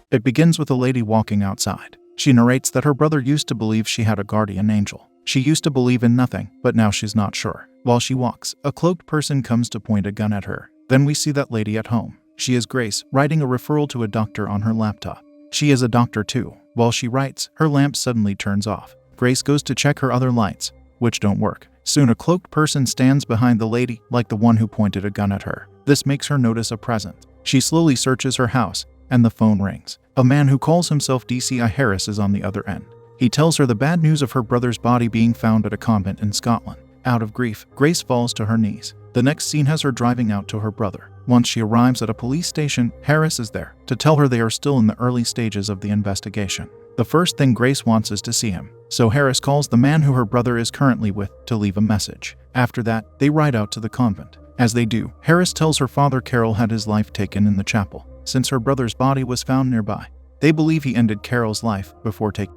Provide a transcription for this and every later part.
It begins with a lady walking outside. She narrates that her brother used to believe she had a guardian angel. She used to believe in nothing, but now she's not sure. While she walks, a cloaked person comes to point a gun at her. Then we see that lady at home. She is Grace, writing a referral to a doctor on her laptop. She is a doctor too. While she writes, her lamp suddenly turns off. Grace goes to check her other lights, which don't work. Soon a cloaked person stands behind the lady, like the one who pointed a gun at her. This makes her notice a present. She slowly searches her house, and the phone rings. A man who calls himself DCI Harris is on the other end. He tells her the bad news of her brother's body being found at a convent in Scotland. Out of grief, Grace falls to her knees. The next scene has her driving out to her brother. Once she arrives at a police station, Harris is there to tell her they are still in the early stages of the investigation. The first thing Grace wants is to see him, so Harris calls the man who her brother is currently with to leave a message. After that, they ride out to the convent. As they do, Harris tells her father Carol had his life taken in the chapel, since her brother's body was found nearby. They believe he ended Carol's life before taking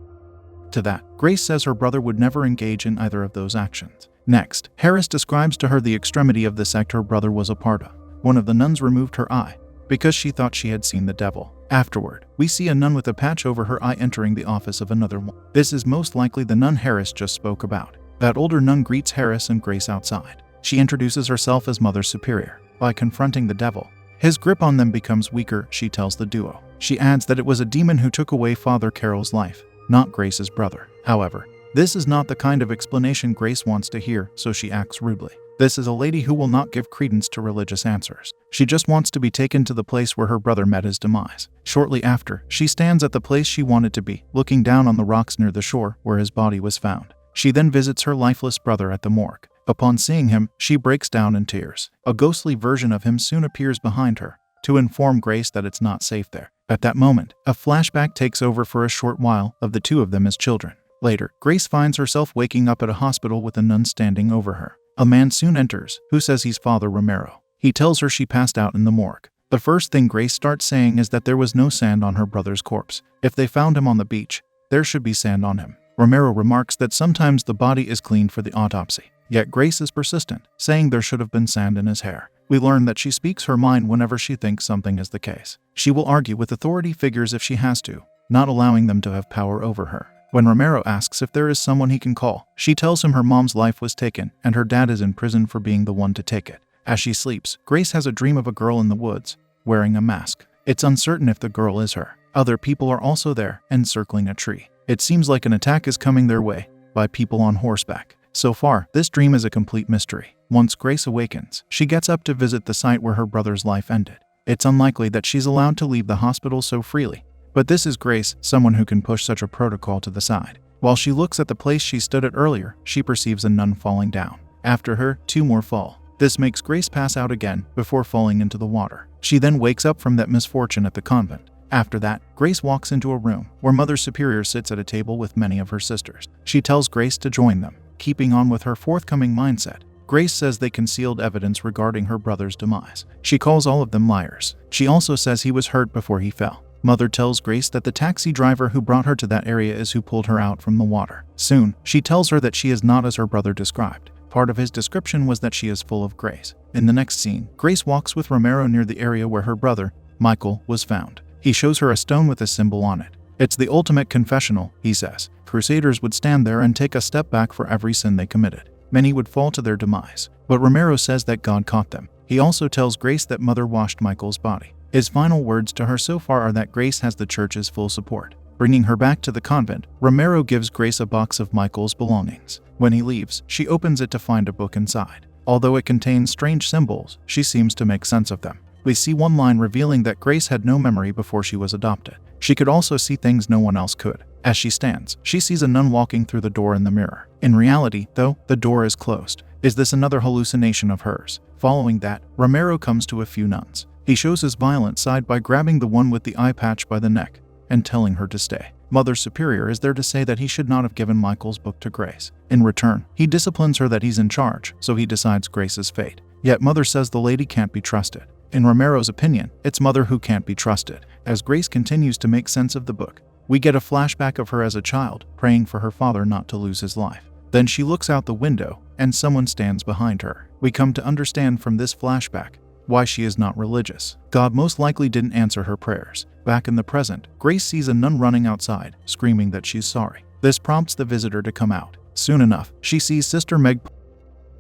to that. Grace says her brother would never engage in either of those actions. Next, Harris describes to her the extremity of the sect her brother was a part of. One of the nuns removed her eye because she thought she had seen the devil. Afterward, we see a nun with a patch over her eye entering the office of another one. This is most likely the nun Harris just spoke about. That older nun greets Harris and Grace outside. She introduces herself as Mother Superior. By confronting the devil, his grip on them becomes weaker, she tells the duo. She adds that it was a demon who took away Father Carol's life, not Grace's brother. However, this is not the kind of explanation Grace wants to hear, so she acts rudely. This is a lady who will not give credence to religious answers. She just wants to be taken to the place where her brother met his demise. Shortly after, she stands at the place she wanted to be, looking down on the rocks near the shore where his body was found. She then visits her lifeless brother at the morgue. Upon seeing him, she breaks down in tears. A ghostly version of him soon appears behind her to inform Grace that it's not safe there. At that moment, a flashback takes over for a short while of the two of them as children. Later, Grace finds herself waking up at a hospital with a nun standing over her. A man soon enters, who says he's Father Romero. He tells her she passed out in the morgue. The first thing Grace starts saying is that there was no sand on her brother's corpse. If they found him on the beach, there should be sand on him. Romero remarks that sometimes the body is cleaned for the autopsy. Yet Grace is persistent, saying there should have been sand in his hair. We learn that she speaks her mind whenever she thinks something is the case. She will argue with authority figures if she has to, not allowing them to have power over her. When Romero asks if there is someone he can call, she tells him her mom's life was taken and her dad is in prison for being the one to take it. As she sleeps, Grace has a dream of a girl in the woods, wearing a mask. It's uncertain if the girl is her. Other people are also there, encircling a tree. It seems like an attack is coming their way, by people on horseback. So far, this dream is a complete mystery. Once Grace awakens, she gets up to visit the site where her brother's life ended. It's unlikely that she's allowed to leave the hospital so freely. But this is Grace, someone who can push such a protocol to the side. While she looks at the place she stood at earlier, she perceives a nun falling down. After her, two more fall. This makes Grace pass out again before falling into the water. She then wakes up from that misfortune at the convent. After that, Grace walks into a room where Mother Superior sits at a table with many of her sisters. She tells Grace to join them. Keeping on with her forthcoming mindset, Grace says they concealed evidence regarding her brother's demise. She calls all of them liars. She also says he was hurt before he fell. Mother tells Grace that the taxi driver who brought her to that area is who pulled her out from the water. Soon, she tells her that she is not as her brother described. Part of his description was that she is full of grace. In the next scene, Grace walks with Romero near the area where her brother, Michael, was found. He shows her a stone with a symbol on it. It's the ultimate confessional, he says. Crusaders would stand there and take a step back for every sin they committed. Many would fall to their demise. But Romero says that God caught them. He also tells Grace that Mother washed Michael's body. His final words to her so far are that Grace has the church's full support. Bringing her back to the convent, Romero gives Grace a box of Michael's belongings. When he leaves, she opens it to find a book inside. Although it contains strange symbols, she seems to make sense of them. We see one line revealing that Grace had no memory before she was adopted. She could also see things no one else could. As she stands, she sees a nun walking through the door in the mirror. In reality, though, the door is closed. Is this another hallucination of hers? Following that, Romero comes to a few nuns. He shows his violent side by grabbing the one with the eye patch by the neck and telling her to stay. Mother Superior is there to say that he should not have given Michael's book to Grace. In return, he disciplines her that he's in charge, so he decides Grace's fate. Yet Mother says the lady can't be trusted. In Romero's opinion, it's Mother who can't be trusted. As Grace continues to make sense of the book, we get a flashback of her as a child, praying for her father not to lose his life. Then she looks out the window, and someone stands behind her. We come to understand from this flashback why she is not religious. God most likely didn't answer her prayers. Back in the present, Grace sees a nun running outside, screaming that she's sorry. This prompts the visitor to come out. Soon enough, she sees Sister Meg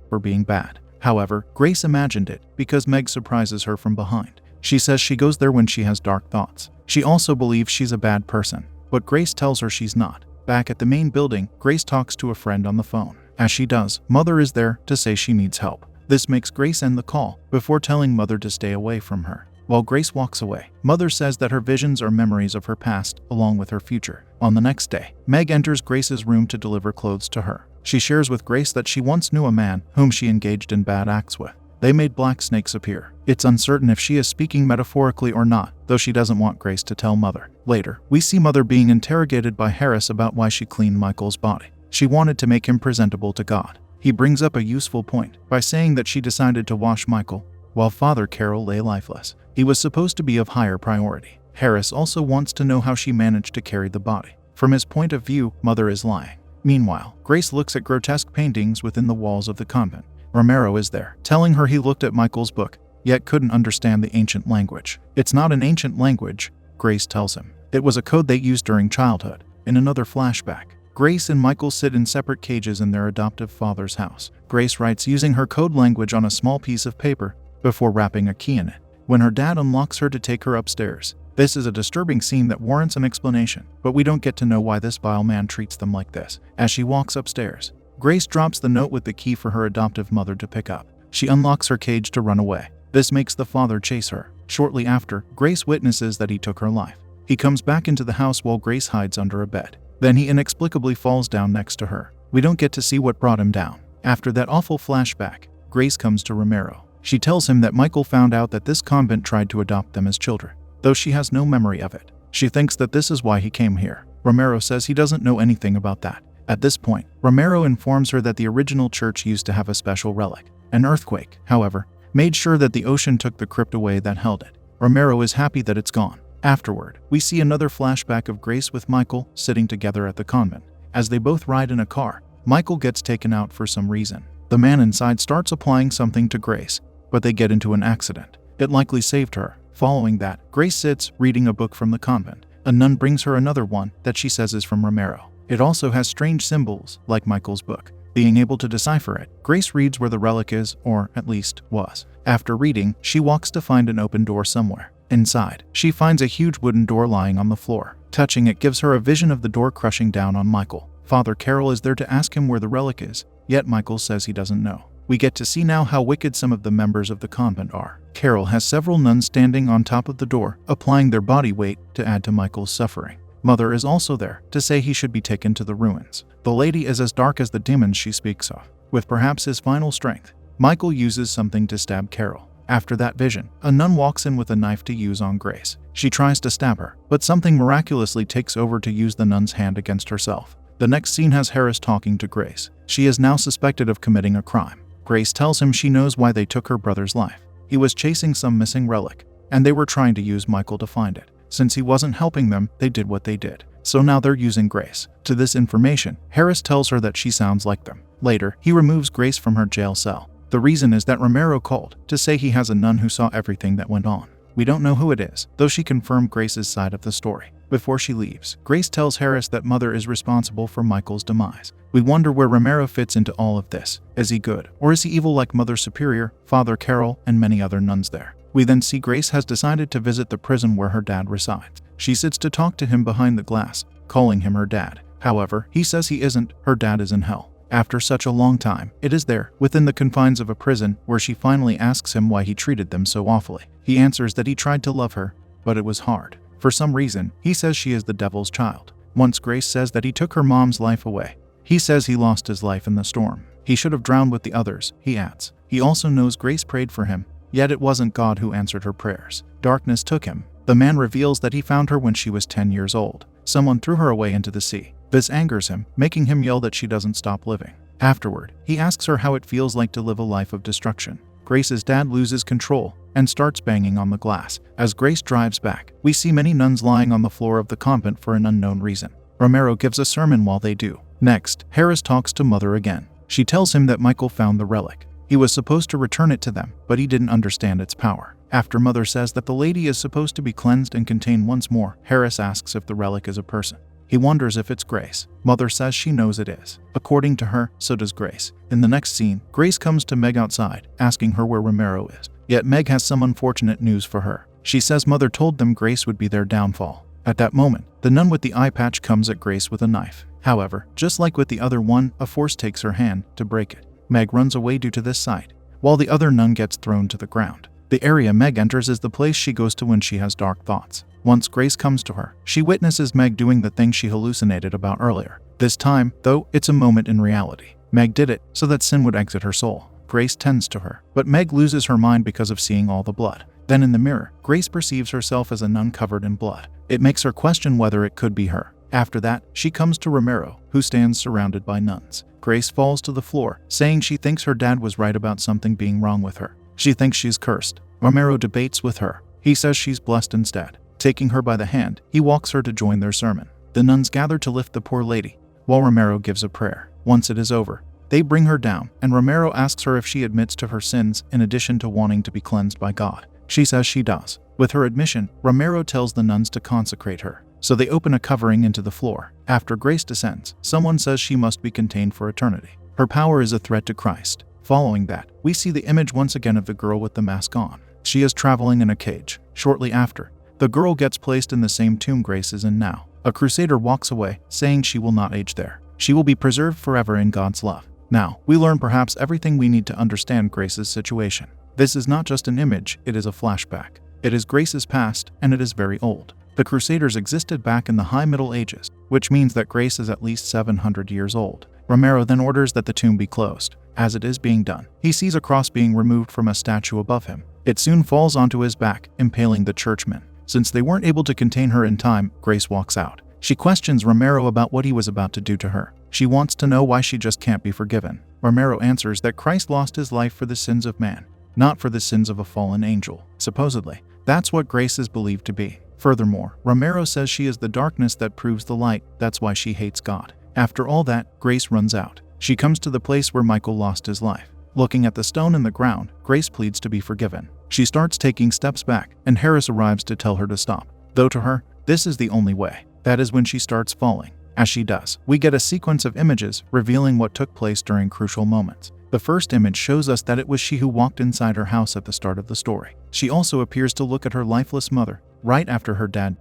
for being bad. However, Grace imagined it because Meg surprises her from behind. She says she goes there when she has dark thoughts. She also believes she's a bad person, but Grace tells her she's not. Back at the main building, Grace talks to a friend on the phone. As she does, Mother is there to say she needs help. This makes Grace end the call before telling Mother to stay away from her. While Grace walks away, Mother says that her visions are memories of her past along with her future. On the next day, Meg enters Grace's room to deliver clothes to her. She shares with Grace that she once knew a man whom she engaged in bad acts with. They made black snakes appear. It's uncertain if she is speaking metaphorically or not, though she doesn't want Grace to tell Mother. Later, we see Mother being interrogated by Harris about why she cleaned Michael's body. She wanted to make him presentable to God. He brings up a useful point by saying that she decided to wash Michael while Father Carol lay lifeless. He was supposed to be of higher priority. Harris also wants to know how she managed to carry the body. From his point of view, Mother is lying. Meanwhile, Grace looks at grotesque paintings within the walls of the convent. Romero is there, telling her he looked at Michael's book, yet couldn't understand the ancient language. It's not an ancient language, Grace tells him. It was a code they used during childhood. In another flashback, Grace and Michael sit in separate cages in their adoptive father's house. Grace writes using her code language on a small piece of paper before wrapping a key in it. When her dad unlocks her to take her upstairs, this is a disturbing scene that warrants an explanation, but we don't get to know why this vile man treats them like this. As she walks upstairs, Grace drops the note with the key for her adoptive mother to pick up. She unlocks her cage to run away. This makes the father chase her. Shortly after, Grace witnesses that he took her life. He comes back into the house while Grace hides under a bed. Then he inexplicably falls down next to her. We don't get to see what brought him down. After that awful flashback, Grace comes to Romero. She tells him that Michael found out that this convent tried to adopt them as children, though she has no memory of it. She thinks that this is why he came here. Romero says he doesn't know anything about that. At this point, Romero informs her that the original church used to have a special relic. An earthquake, however, made sure that the ocean took the crypt away that held it. Romero is happy that it's gone. Afterward, we see another flashback of Grace with Michael sitting together at the convent. As they both ride in a car, Michael gets taken out for some reason. The man inside starts applying something to Grace, but they get into an accident. It likely saved her. Following that, Grace sits reading a book from the convent. A nun brings her another one that she says is from Romero. It also has strange symbols, like Michael's book. Being able to decipher it, Grace reads where the relic is, or at least was. After reading, she walks to find an open door somewhere. Inside, she finds a huge wooden door lying on the floor. Touching it gives her a vision of the door crushing down on Michael. Father Carol is there to ask him where the relic is, yet Michael says he doesn't know. We get to see now how wicked some of the members of the convent are. Carol has several nuns standing on top of the door, applying their body weight to add to Michael's suffering. Mother is also there to say he should be taken to the ruins. The lady is as dark as the demons she speaks of. With perhaps his final strength, Michael uses something to stab Carol. After that vision, a nun walks in with a knife to use on Grace. She tries to stab her, but something miraculously takes over to use the nun's hand against herself. The next scene has Harris talking to Grace. She is now suspected of committing a crime. Grace tells him she knows why they took her brother's life. He was chasing some missing relic, and they were trying to use Michael to find it. Since he wasn't helping them, they did what they did. So now they're using Grace. To this information, Harris tells her that she sounds like them. Later, he removes Grace from her jail cell. The reason is that Romero called to say he has a nun who saw everything that went on. We don't know who it is, though she confirmed Grace's side of the story. Before she leaves, Grace tells Harris that Mother is responsible for Michael's demise. We wonder where Romero fits into all of this. Is he good, or is he evil like Mother Superior, Father Carol, and many other nuns there? We then see Grace has decided to visit the prison where her dad resides. She sits to talk to him behind the glass, calling him her dad. However, he says he isn't, her dad is in hell. After such a long time, it is there, within the confines of a prison, where she finally asks him why he treated them so awfully. He answers that he tried to love her, but it was hard. For some reason, he says she is the devil's child. Once Grace says that he took her mom's life away. He says he lost his life in the storm. He should have drowned with the others, he adds. He also knows Grace prayed for him, yet it wasn't God who answered her prayers. Darkness took him. The man reveals that he found her when she was 10 years old. Someone threw her away into the sea. This angers him, making him yell that she doesn't stop living. Afterward, he asks her how it feels like to live a life of destruction. Grace's dad loses control and starts banging on the glass. As Grace drives back, we see many nuns lying on the floor of the convent for an unknown reason. Romero gives a sermon while they do. Next, Harris talks to Mother again. She tells him that Michael found the relic. He was supposed to return it to them, but he didn't understand its power. After Mother says that the lady is supposed to be cleansed and contained once more, Harris asks if the relic is a person. He wonders if it's Grace. Mother says she knows it is. According to her, so does Grace. In the next scene, Grace comes to Meg outside, asking her where Romero is. Yet Meg has some unfortunate news for her. She says Mother told them Grace would be their downfall. At that moment, the nun with the eye patch comes at Grace with a knife. However, just like with the other one, a force takes her hand to break it. Meg runs away due to this sight, while the other nun gets thrown to the ground. The area Meg enters is the place she goes to when she has dark thoughts. Once Grace comes to her, she witnesses Meg doing the thing she hallucinated about earlier. This time, though, it's a moment in reality. Meg did it so that sin would exit her soul. Grace tends to her, but Meg loses her mind because of seeing all the blood. Then in the mirror, Grace perceives herself as a nun covered in blood. It makes her question whether it could be her. After that, she comes to Romero, who stands surrounded by nuns. Grace falls to the floor, saying she thinks her dad was right about something being wrong with her. She thinks she's cursed. Romero debates with her. He says she's blessed instead. Taking her by the hand, he walks her to join their sermon. The nuns gather to lift the poor lady, while Romero gives a prayer. Once it is over, they bring her down, and Romero asks her if she admits to her sins in addition to wanting to be cleansed by God. She says she does. With her admission, Romero tells the nuns to consecrate her. So they open a covering into the floor. After Grace descends, someone says she must be contained for eternity. Her power is a threat to Christ. Following that, we see the image once again of the girl with the mask on. She is traveling in a cage. Shortly after, the girl gets placed in the same tomb Grace is in now. A crusader walks away, saying she will not age there. She will be preserved forever in God's love. Now, we learn perhaps everything we need to understand Grace's situation. This is not just an image, it is a flashback. It is Grace's past, and it is very old. The Crusaders existed back in the High Middle Ages, which means that Grace is at least 700 years old. Romero then orders that the tomb be closed. As it is being done, he sees a cross being removed from a statue above him. It soon falls onto his back, impaling the churchmen. Since they weren't able to contain her in time, Grace walks out. She questions Romero about what he was about to do to her. She wants to know why she just can't be forgiven. Romero answers that Christ lost his life for the sins of man, not for the sins of a fallen angel. Supposedly, that's what Grace is believed to be. Furthermore, Romero says she is the darkness that proves the light, that's why she hates God. After all that, Grace runs out. She comes to the place where Michael lost his life. Looking at the stone in the ground, Grace pleads to be forgiven. She starts taking steps back, and Harris arrives to tell her to stop. Though to her, this is the only way. That is when she starts falling. As she does, we get a sequence of images revealing what took place during crucial moments. The first image shows us that it was she who walked inside her house at the start of the story. She also appears to look at her lifeless mother, right after her dad.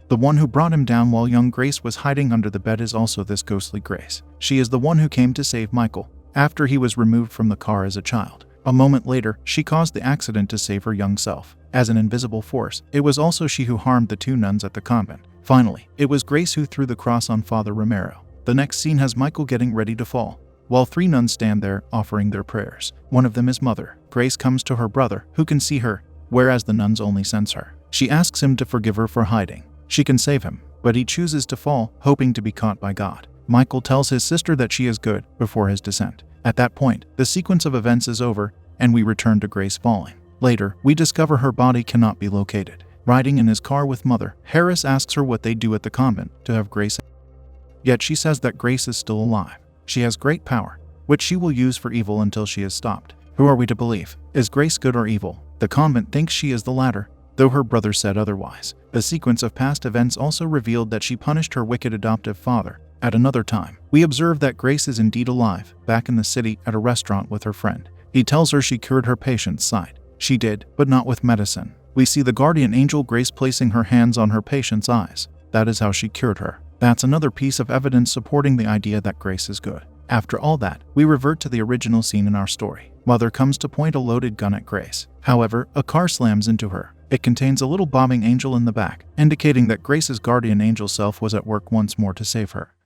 The one who brought him down while young Grace was hiding under the bed is also this ghostly Grace. She is the one who came to save Michael after he was removed from the car as a child. A moment later, she caused the accident to save her young self. As an invisible force, it was also she who harmed the two nuns at the convent. Finally, it was Grace who threw the cross on Father Romero. The next scene has Michael getting ready to fall, while three nuns stand there offering their prayers. One of them is Mother. Grace comes to her brother, who can see her, whereas the nuns only sense her. She asks him to forgive her for hiding. She can save him, but he chooses to fall, hoping to be caught by God. Michael tells his sister that she is good before his descent. At that point, the sequence of events is over, and we return to Grace falling. Later, we discover her body cannot be located. Riding in his car with Mother, Harris asks her what they do at the convent to have Grace. Yet she says that Grace is still alive. She has great power, which she will use for evil until she is stopped. Who are we to believe? Is Grace good or evil? The convent thinks she is the latter, though her brother said otherwise. The sequence of past events also revealed that she punished her wicked adoptive father. At another time, we observe that Grace is indeed alive, back in the city at a restaurant with her friend. He tells her she cured her patient's sight. She did, but not with medicine. We see the guardian angel Grace placing her hands on her patient's eyes. That is how she cured her. That's another piece of evidence supporting the idea that Grace is good. After all that, we revert to the original scene in our story. Mother comes to point a loaded gun at Grace. However, a car slams into her. It contains a little bobbing angel in the back, indicating that Grace's guardian angel self was at work once more to save her.